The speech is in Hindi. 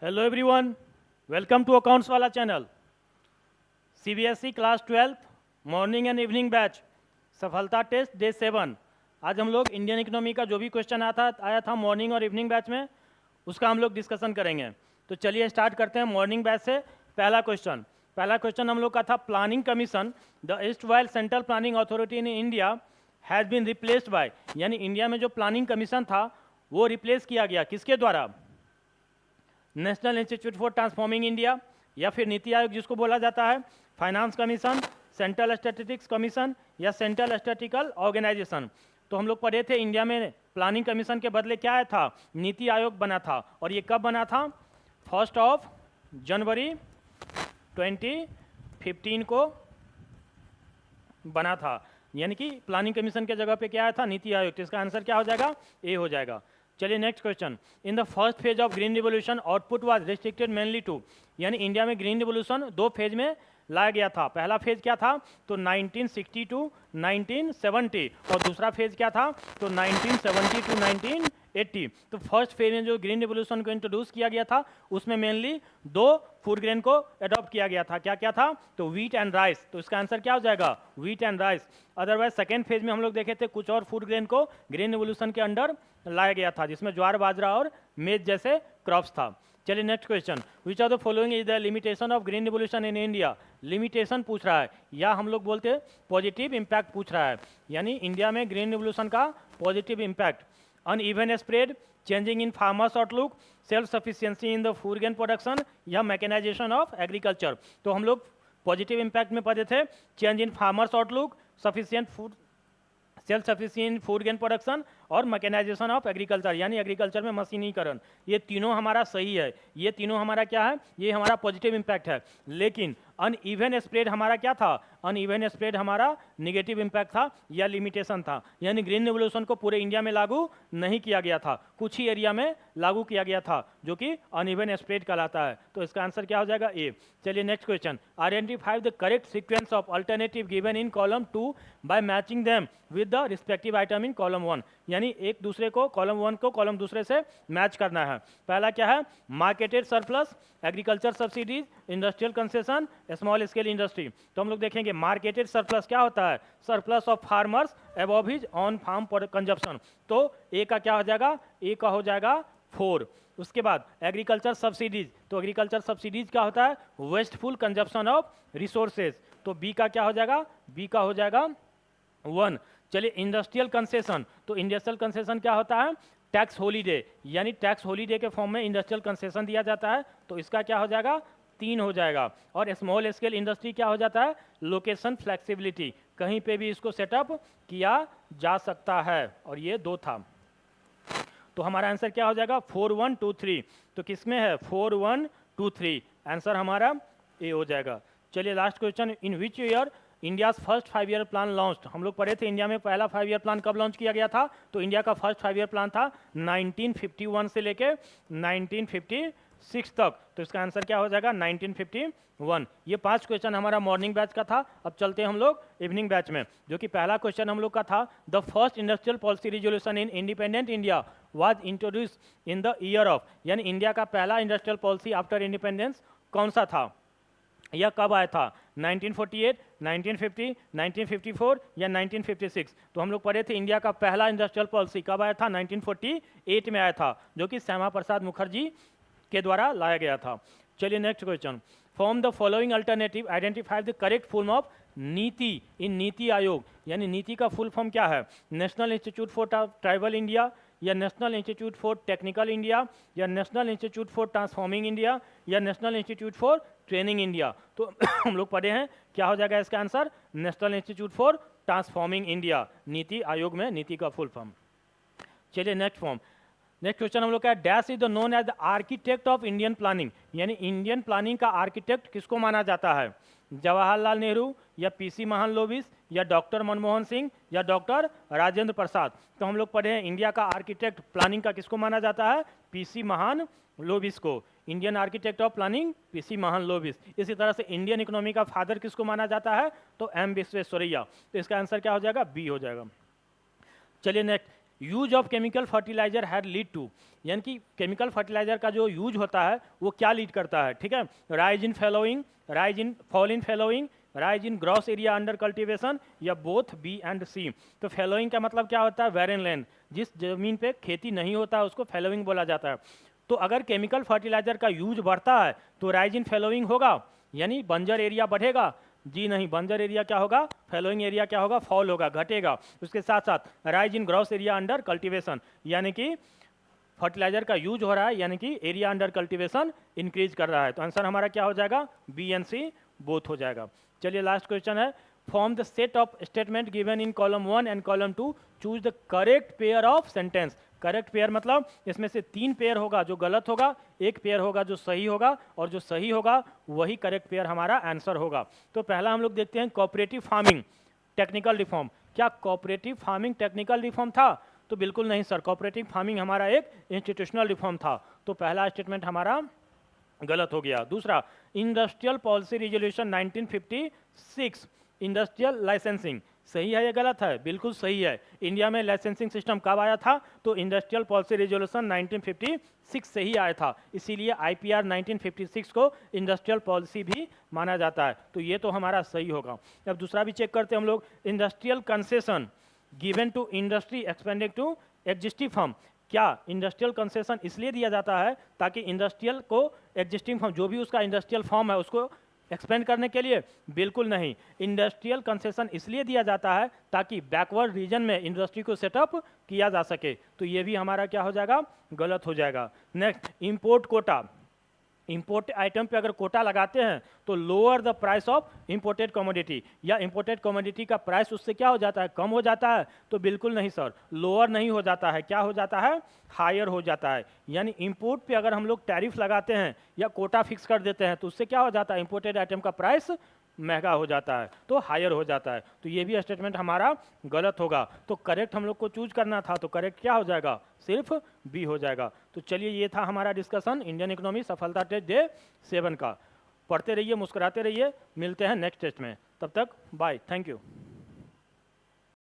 Hello everyone, welcome to accounts वाला channel. CBSE class 12 morning and evening batch सफलता टेस्ट डे 7। आज हम लोग इंडियन इकोनॉमी का जो भी क्वेश्चन आया था मॉर्निंग और इवनिंग बैच में, उसका हम लोग डिस्कशन करेंगे। तो चलिए स्टार्ट करते हैं मॉर्निंग बैच से। पहला क्वेश्चन हम लोग का था, planning commission the erstwhile central planning authority in India has been replaced by, यानी इंडिया में जो प्लानिंग कमीशन था वो रिप्लेस किया गया किसके द्वारा? National institute for transforming India, या फिर नीति आयोग जिसको बोला जाता है, finance commission, central statistics commission, या सेंट्रल स्टैटिस्टिकल ऑर्गेनाइजेशन। तो हम लोग पढ़े थे इंडिया में प्लानिंग कमीशन के बदले क्या आया था? नीति आयोग बना था। और ये कब बना था? 1 जनवरी 2015 को बना था। यानी कि प्लानिंग कमीशन के जगह पे क्या आया था? नीति आयोग। तो इसका आंसर क्या हो जाएगा? ए हो जाएगा। चलिए next question. In the first phase of green revolution output was restricted mainly to, यानी इंडिया में ग्रीन रिवोल्यूशन दो फेज में लाया गया था। पहला फेज क्या था? तो 1960 टू 1970, और दूसरा फेज क्या था? तो 1970 टू 1980। तो फर्स्ट फेज में जो ग्रीन रिवोल्यूशन को इंट्रोड्यूस किया गया था उसमें मेनली दो फूड ग्रेन को अडॉप्ट किया गया था। क्या क्या था? तो व्हीट एंड राइस। तो इसका आंसर क्या हो जाएगा? Wheat and rice. Otherwise second phase में हम लोग देखे थे कुछ और फूड ग्रेन को ग्रीन रिवोल्यूशन के अंडर लाया गया था, जिसमें ज्वार बाजरा और मेज जैसे क्रॉप्स था। चलिए next question. Which of the following is the limitation of green revolution in India? Limitation पूछ रहा है, या हम लोग बोलते हैं पॉजिटिव इंपैक्ट पूछ रहा है। यानी इंडिया में ग्रीन रिवोल्यूशन का positive impact, uneven spread, changing in farmers outlook, self sufficiency in the food grain production, या मैकेनाइजेशन ऑफ एग्रीकल्चर। तो हम लोग पॉजिटिव इंपैक्ट में पढ़े थे change in farmers outlook, sufficient food, self sufficient food grain production, और मैकेनाइजेशन ऑफ एग्रीकल्चर, यानी एग्रीकल्चर में मशीनीकरण। ये तीनों हमारा सही है। ये तीनों हमारा क्या है? ये हमारा पॉजिटिव इंपैक्ट है। लेकिन अनइवन स्प्रेड हमारा क्या था? अनइवन स्प्रेड हमारा निगेटिव इंपैक्ट था या लिमिटेशन था। यानी ग्रीन रिवोल्यूशन को पूरे इंडिया में लागू नहीं किया गया था, कुछ ही एरिया में लागू किया गया था, जो कि अनइवन स्प्रेड कहलाता है। तो इसका आंसर क्या हो जाएगा? ए। चलिए next question. Identify the correct sequence of alternative given in column 2 by matching them with the respective item in column 1, यानी एक दूसरे को कॉलम 1 को कॉलम दूसरे से मैच करना है। पहला क्या है? Marketed surplus, agriculture subsidies, industrial concession, small scale industry. तो हम लोग देखेंगे मार्केटेड सरप्लस क्या होता है? Surplus of farmers above his own farm consumption. तो ए का क्या हो जाएगा? ए का हो जाएगा 4। उसके बाद एग्रीकल्चर सब्सिडीज, तो एग्रीकल्चर सब्सिडीज क्या होता है? Wasteful consumption of resources. तो बी का क्या हो जाएगा? बी का हो जाएगा 1। चलिए इंडस्ट्रियल कंसेशन, तो इंडस्ट्रियल कंसेशन क्या होता है? टैक्स हॉलीडे, यानी टैक्स हॉलीडे के फॉर्म में इंडस्ट्रियल कंसेशन दिया जाता है। तो इसका क्या हो जाएगा? 3 हो जाएगा। और स्मॉल स्केल इंडस्ट्री क्या हो जाता है? लोकेशन फ्लेक्सिबिलिटी, कहीं पे भी इसको सेटअप किया जा सकता है। और ये 2 था। तो हमारा आंसर क्या हो जाएगा? 4, 1, 2, 3। तो किसमें है? 4, 1, 2, 3। आंसर हमारा ए हो जाएगा। चलिए last question. In which year India's first 5 year plan launched? हम लोग पढ़े थे इंडिया में पहला 5 ईयर प्लान कब लॉन्च किया गया था? तो इंडिया का फर्स्ट 5 ईयर प्लान था 1951 से लेके 1956 तक। तो इसका आंसर क्या हो जाएगा? 1951। ये 5 क्वेश्चन हमारा मॉर्निंग बैच का था। अब चलते हैं हम लोग इवनिंग बैच में, जो कि पहला क्वेश्चन हम लोग का था, the first industrial policy resolution in independent India was introduce in the year of, यानी इंडिया का पहला इंडस्ट्रियल पॉलिसी आफ्टर इंडिपेंडेंस कौन सा था? यह कब आया था? 1948, 1950, 1954 या 1956? तो हम लोग पढ़े थे इंडिया का पहला इंडस्ट्रियल पॉलिसी कब आया था? 1948 में आया था, जो कि श्यामा प्रसाद मुखर्जी के द्वारा लाया गया था। चलिए next question. Form the following alternative, identify the correct form of नीति इन नीति आयोग, यानी नीति का फुल फॉर्म क्या है? National institute for tribal India, या national institute for technical India, या national institute for transforming India, या national institute for training India? तो हम लोग पढ़े हैं, क्या हो जाएगा इसका answer? National institute for transforming India, NITI Aayog में नीति का फुल फॉर्म। चलिए नेक्स्ट क्वेश्चन हम लोग का है, dash is the known as the architect of Indian planning, यानी इंडियन प्लानिंग का आर्किटेक्ट किसको माना जाता है? जवाहरलाल नेहरू, या पीसी महालनोबिस, या डॉक्टर मनमोहन सिंह, या डॉक्टर राजेंद्र प्रसाद? तो हम लोग पढ़े हैं इंडिया का आर्किटेक्ट प्लानिंग का किसको माना जाता है? पीसी महालनोबिस को। Indian architect of planning PC Mahalanobis. इसी तरह से इंडियन इकोनॉमी का फादर किसको माना जाता है? तो एम विश्वेश्वरैया। तो इसका आंसर क्या हो जाएगा? बी हो जाएगा। चलिए next, use of chemical fertiliser had lead to, यानी कि केमिकल फर्टिलाइजर का जो यूज होता है वो क्या लीड करता है, ठीक है, rise in following, rise in fall in following, rise in gross area under cultivation, या बोथ बी एंड सी। तो फॉलोइंग का मतलब क्या होता है, वेरन लैंड, जिस जमीन पे खेती नहीं होता है उसको फॉलोइंग बोला जाता है। तो अगर केमिकल फर्टिलाइजर का यूज बढ़ता है तो राइज इन फॉलोइंग होगा, यानी बंजर एरिया बढ़ेगा, जी नहीं, बंजर एरिया क्या होगा, फॉलोइंग एरिया क्या होगा, फॉल होगा, घटेगा। उसके साथ साथ rise in gross area under cultivation, यानी कि फर्टिलाइजर का यूज हो रहा है, यानी कि एरिया अंडर कल्टीवेशन इंक्रीज कर रहा है। तो आंसर हमारा क्या हो जाएगा, बी एंड सी बोथ हो जाएगा। चलिए लास्ट क्वेश्चन है, form the set of statement given in column 1 and column 2, choose the correct pair of sentence. Correct pair मतलब इसमें से 3 पेयर होगा जो गलत होगा, 1 पेयर होगा जो सही होगा, और जो सही होगा वही करेक्ट पेयर हमारा आंसर होगा। तो पहला हम लोग देखते हैं कोऑपरेटिव फार्मिंग टेक्निकल रिफॉर्म। क्या कोऑपरेटिव फार्मिंग टेक्निकल रिफॉर्म था, तो बिल्कुल नहीं सर, कोऑपरेटिव फार्मिंग हमारा एक इंस्टीट्यूशनल रिफॉर्म था। तो पहला स्टेटमेंट हमारा गलत हो गया। दूसरा, industrial policy resolution 1956, industrial licensing, सही है या गलत है, बिल्कुल सही है। इंडिया में लाइसेंसिंग सिस्टम कब आया था, तो इंडस्ट्रियल पॉलिसी रिजोल्यूशन 1956 से ही आया था, इसीलिए आईपीआर 1956 को इंडस्ट्रियल पॉलिसी भी माना जाता है। तो ये तो हमारा सही होगा। अब दूसरा भी चेक करते हैं हम लोग, industrial concession given to industry expanding to existing firm. क्या इंडस्ट्रियल कंसेशन इसलिए दिया जाता है ताकि इंडस्ट्रियल को एग्जिस्टिंग फर्म, जो भी उसका इंडस्ट्रियल फर्म है उसको एक्सपेंड करने के लिए, बिल्कुल नहीं। इंडस्ट्रियल कंसेशन इसलिए दिया जाता है ताकि बैकवर्ड रीजन में इंडस्ट्री को सेटअप किया जा सके। तो ये भी हमारा क्या हो जाएगा, गलत हो जाएगा। Next, import Kota, import item पे अगर कोटा लगाते हैं तो lower the price of imported commodity, या इंपोर्टेड कमोडिटी का प्राइस उससे क्या हो जाता है, कम हो जाता है, तो बिल्कुल नहीं सर, लोअर नहीं हो जाता है, क्या हो जाता है, हायर हो जाता है। यानी इंपोर्ट पे अगर हम लोग टैरिफ लगाते हैं या कोटा फिक्स कर देते हैं तो उससे क्या हो जाता है, इंपोर्टेड आइटम का प्राइस महंगा हो जाता है, तो हायर हो जाता है। तो ये भी स्टेटमेंट हमारा गलत होगा। तो करेक्ट हम लोग को चूज करना था, तो करेक्ट क्या हो जाएगा, सिर्फ बी हो जाएगा। तो चलिए ये था हमारा डिस्कशन इंडियन इकोनॉमी सफलता टेस्ट डे 7 का। पढ़ते रहिए, मुस्कुराते रहिए, मिलते हैं नेक्स्ट टेस्ट में, तब तक बाय, थैंक यू।